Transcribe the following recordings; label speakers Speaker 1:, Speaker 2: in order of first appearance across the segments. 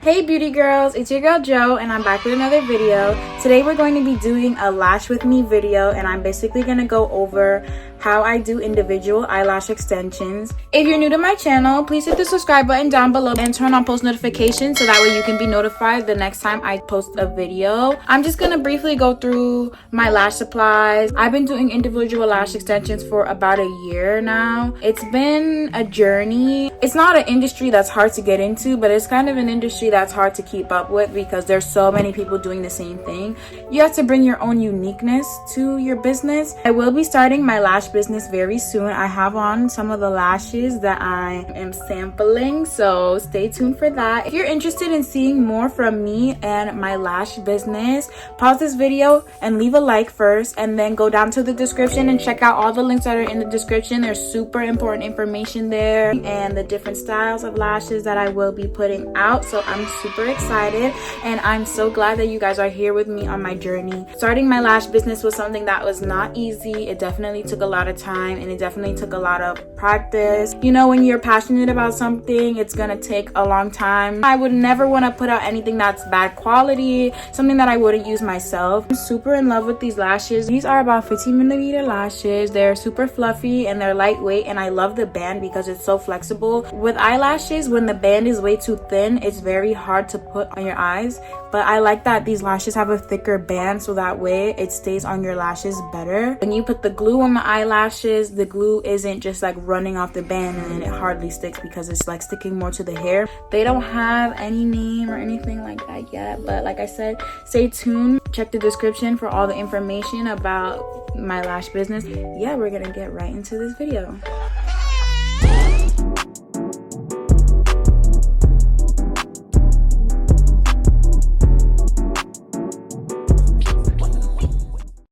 Speaker 1: Hey beauty girls, it's your girl Jo and I'm back with another video. Today we're going to be doing a lash with me video and I'm basically going to go over how I do individual eyelash extensions. If you're new to my channel, please hit the subscribe button down below and turn on post notifications so that way you can be notified the next time I post a video. I'm just going to briefly go through my lash supplies. I've been doing individual lash extensions for about a year now. It's been a journey. It's not an industry that's hard to get into, but it's kind of an industry that's hard to keep up with because there's so many people doing the same thing. You have to bring your own uniqueness to your business. I will be starting my lash business very soon. I have on some of the lashes that I am sampling, so stay tuned for that. If you're interested in seeing more from me and my lash business, pause this video and leave a like first, and then go down to the description and check out all the links that are in the description. There's super important information there and the different styles of lashes that I will be putting out. So I'm super excited and I'm so glad that you guys are here with me on my journey. Starting my lash business was something that was not easy. It definitely took a lot of time and it definitely took a lot of practice. You know, when you're passionate about something, it's gonna take a long time. I would never want to put out anything that's bad quality, something that I wouldn't use myself. I'm super in love with these lashes. These are about 15mm lashes. They're super fluffy and they're lightweight, and I love the band because it's so flexible. With eyelashes, when the band is way too thin, it's very hard to put on your eyes, but I like that these lashes have a thicker band so that way it stays on your lashes better. When you put the glue on the eyelashes, the glue isn't just like running off the band and then it hardly sticks because it's like sticking more to the hair. They don't have any name or anything like that yet, but like I said, stay tuned. Check the description for all the information about my lash business. Yeah, we're gonna get right into this video.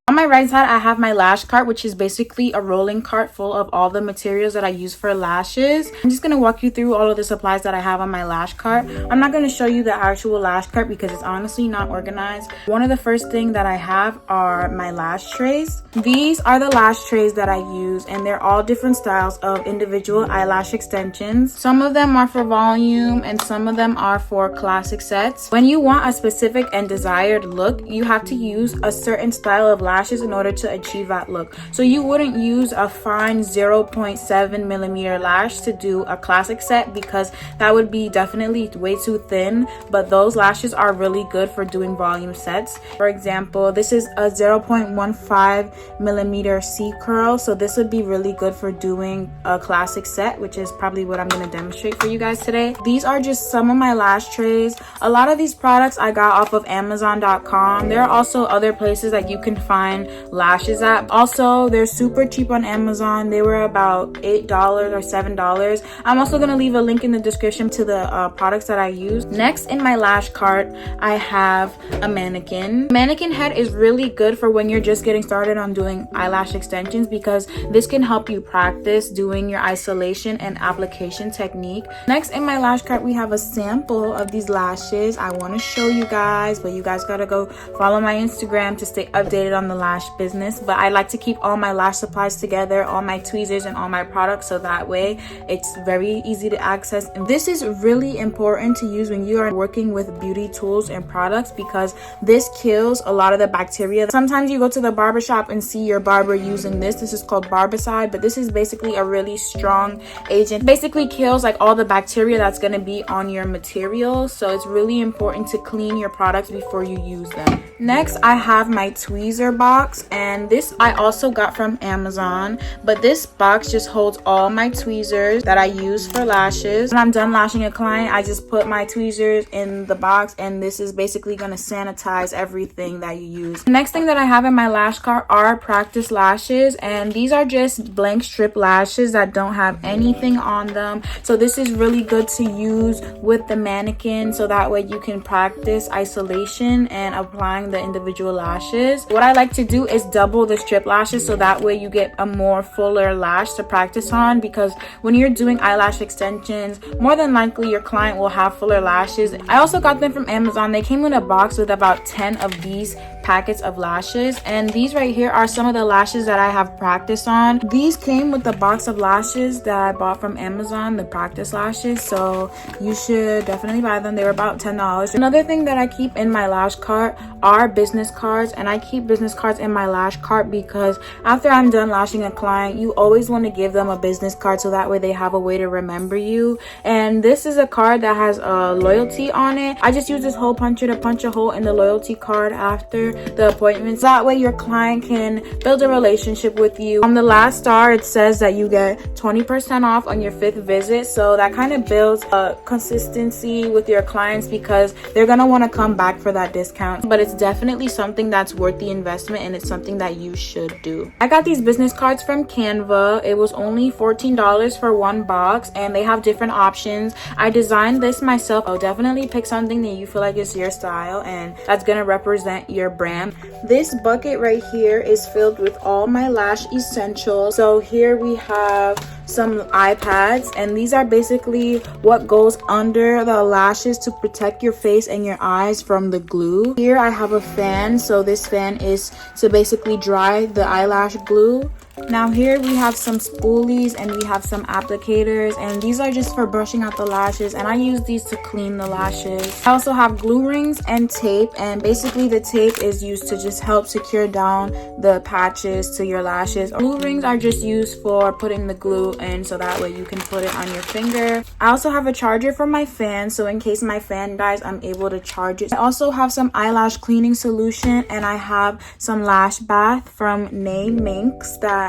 Speaker 1: On my right side, I have my lash cart, which is basically a rolling cart full of all the materials that I use for lashes. I'm just going to walk you through all of the supplies that I have on my lash cart. I'm not going to show you the actual lash cart because it's honestly not organized. One of the first things that I have are my lash trays. These are the lash trays that I use, and they're all different styles of individual eyelash extensions. Some of them are for volume and some of them are for classic sets. When you want a specific and desired look, you have to use a certain style of lash in order to achieve that look. So you wouldn't use a fine 0.7mm lash to do a classic set because that would be definitely way too thin, but those lashes are really good for doing volume sets. For example, this is a 0.15mm C curl, so this would be really good for doing a classic set, which is probably what I'm going to demonstrate for you guys today. These are just some of my lash trays. A lot of these products I got off of Amazon.com. There are also other places that you can find lashes at. Also, they're super cheap on Amazon. They were about $8 or $7. I'm also going to leave a link in the description to the products that I use. Next in my lash cart, I have a mannequin. Mannequin head is really good for when you're just getting started on doing eyelash extensions because this can help you practice doing your isolation and application technique. Next in my lash cart, we have a sample of these lashes. I want to show you guys, but you guys gotta go follow my Instagram to stay updated on the lash business. But I like to keep all my lash supplies together, all my tweezers and all my products, so that way it's very easy to access. And this is really important to use when you are working with beauty tools and products because this kills a lot of the bacteria. Sometimes you go to the barbershop and see your barber using this. This is called barbicide, but this is basically a really strong agent. Basically kills like all the bacteria that's going to be on your material, so it's really important to clean your products before you use them. Next, I have my tweezer box, and this I also got from Amazon, but this box just holds all my tweezers that I use for lashes. When I'm done lashing a client, I just put my tweezers in the box, and this is basically going to sanitize everything that you use. The next thing that I have in my lash cart are practice lashes, and these are just blank strip lashes that don't have anything on them. So this is really good to use with the mannequin so that way you can practice isolation and applying the individual lashes. What I like to do is double the strip lashes so that way you get a more fuller lash to practice on, because when you're doing eyelash extensions, more than likely your client will have fuller lashes. I also got them from Amazon. They came in a box with about 10 of these packets of lashes, and these right here are some of the lashes that I have practiced on. These came with the box of lashes that I bought from Amazon, the practice lashes, so you should definitely buy them. They were about $10. Another thing that I keep in my lash cart are business cards, and I keep business cards in my lash cart because after I'm done lashing a client, you always want to give them a business card so that way they have a way to remember you. And this is a card that has a loyalty on it. I just use this hole puncher to punch a hole in the loyalty card after the appointments. That way your client can build a relationship with you. On the last star, it says that you get 20% off on your 5th visit, so that kind of builds a consistency with your clients because they're gonna want to come back for that discount. But it's definitely something that's worth the investment, and it's something that you should do. I got these business cards from Canva. It was only $14 for one box, and they have different options. I designed this myself. I'll definitely pick something that you feel like is your style and that's gonna represent your brand. This bucket right here is filled with all my lash essentials. So here we have some eye pads, and these are basically what goes under the lashes to protect your face and your eyes from the glue. Here I have a fan, so this fan is to basically dry the eyelash glue. Now here we have some spoolies and we have some applicators, and these are just for brushing out the lashes, and I use these to clean the lashes. I also have glue rings and tape, and basically the tape is used to just help secure down the patches to your lashes. Glue rings are just used for putting the glue in so that way you can put it on your finger. I also have a charger for my fan, so in case my fan dies, I'm able to charge it. I also have some eyelash cleaning solution, and I have some lash bath from Nay Minx that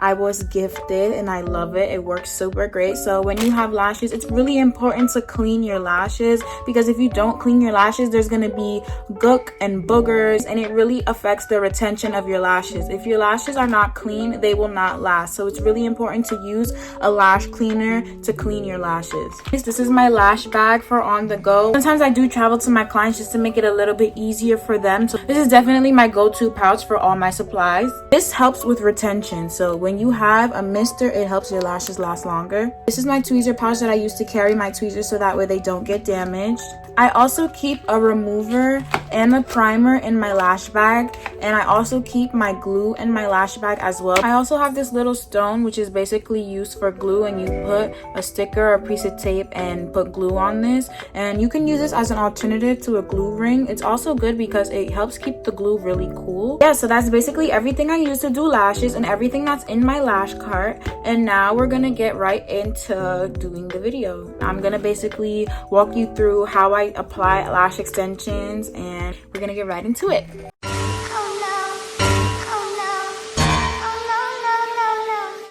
Speaker 1: I was gifted, and I love it. It works super great. So when you have lashes, it's really important to clean your lashes, because if you don't clean your lashes, there's gonna be gook and boogers, and it really affects the retention of your lashes. If your lashes are not clean, they will not last. So it's really important to use a lash cleaner to clean your lashes. This is my lash bag for on the go. Sometimes I do travel to my clients just to make it a little bit easier for them. So this is definitely my go-to pouch for all my supplies. This helps with retention. So when you have a mister, it helps your lashes last longer. This is my tweezer pouch that I use to carry my tweezers so that way they don't get damaged. I also keep a remover and a primer in my lash bag, and I also keep my glue in my lash bag as well. I also have this little stone which is basically used for glue, and you put a sticker or a piece of tape and put glue on this, and you can use this as an alternative to a glue ring. It's also good because it helps keep the glue really cool. Yeah, so that's basically everything I use to do lashes and everything that's in my lash cart. And now we're gonna get right into doing the video. I'm gonna basically walk you through how I apply lash extensions, and we're gonna get right into it.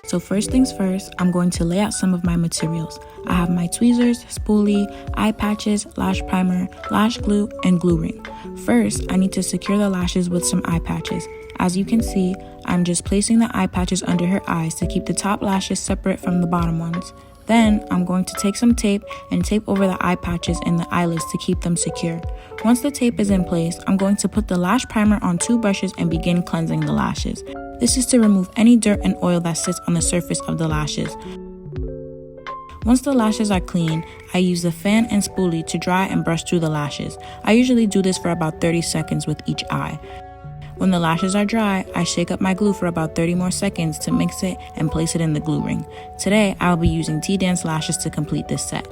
Speaker 1: So first things first, I'm going to lay out some of my materials. I have my tweezers, spoolie, eye patches, lash primer, lash glue, and glue ring. First, I need to secure the lashes with some eye patches. As you can see, I'm just placing the eye patches under her eyes to keep the top lashes separate from the bottom ones. Then, I'm going to take some tape and tape over the eye patches and the eyelids to keep them secure. Once the tape is in place, I'm going to put the lash primer on 2 brushes and begin cleansing the lashes. This is to remove any dirt and oil that sits on the surface of the lashes. Once the lashes are clean, I use the fan and spoolie to dry and brush through the lashes. I usually do this for about 30 seconds with each eye. When the lashes are dry, I shake up my glue for about 30 more seconds to mix it and place it in the glue ring. Today, I'll be using T-Dance lashes to complete this set.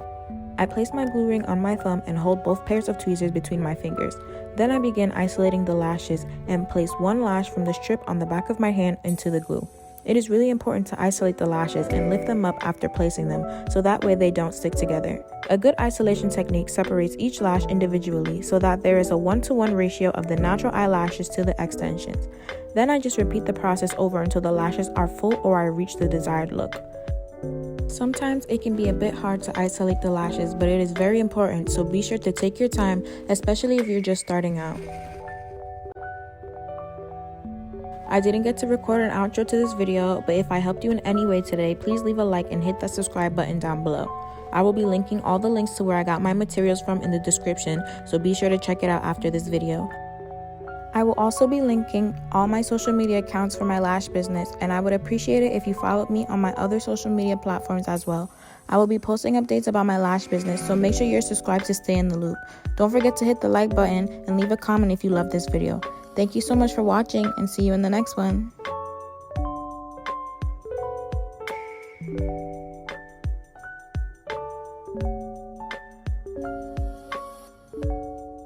Speaker 1: I place my glue ring on my thumb and hold both pairs of tweezers between my fingers. Then I begin isolating the lashes and place one lash from the strip on the back of my hand into the glue. It is really important to isolate the lashes and lift them up after placing them, so that way they don't stick together. A good isolation technique separates each lash individually so that there is a 1-to-1 ratio of the natural eyelashes to the extensions. Then I just repeat the process over until the lashes are full or I reach the desired look. Sometimes it can be a bit hard to isolate the lashes, but it is very important, so be sure to take your time, especially if you're just starting out. I didn't get to record an outro to this video, but if I helped you in any way today, please leave a like and hit that subscribe button down below. I will be linking all the links to where I got my materials from in the description, so be sure to check it out after this video. I will also be linking all my social media accounts for my lash business, and I would appreciate it if you followed me on my other social media platforms as well. I will be posting updates about my lash business, so make sure you're subscribed to stay in the loop. Don't forget to hit the like button and leave a comment if you love this video. Thank you so much for watching and see you in the next one.